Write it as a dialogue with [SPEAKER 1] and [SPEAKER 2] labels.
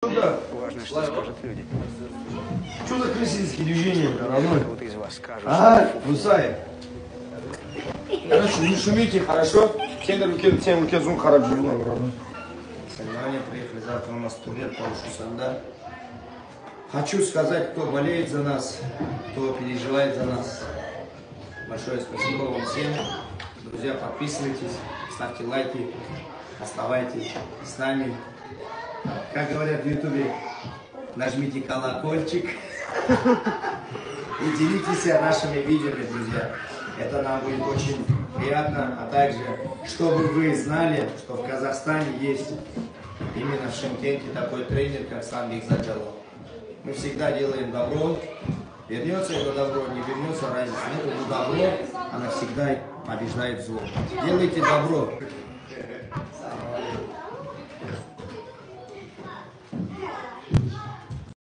[SPEAKER 1] Да.
[SPEAKER 2] Важно, что скажут люди.
[SPEAKER 1] Что за крысинские движения, родной?
[SPEAKER 2] Кто-то из вас скажет,
[SPEAKER 1] Мусаев. Короче, не шумите, хорошо? Тем руки зум хараб родной. Соревнования приехали, завтра у нас турнир по Шусанда. Хочу сказать, кто болеет за нас, кто переживает за нас. Большое спасибо вам всем. Друзья, подписывайтесь, ставьте лайки, оставайтесь с нами. Как говорят в Ютубе, нажмите колокольчик и делитесь нашими видео, друзья. Это нам будет очень приятно. А также, чтобы вы знали, что в Казахстане есть именно в Шымкенте такой тренер, как Самбек Заджалов. Мы всегда делаем добро. Вернется это добро, не вернется, разница нет. Это добро, она всегда побеждает зло. Делайте добро.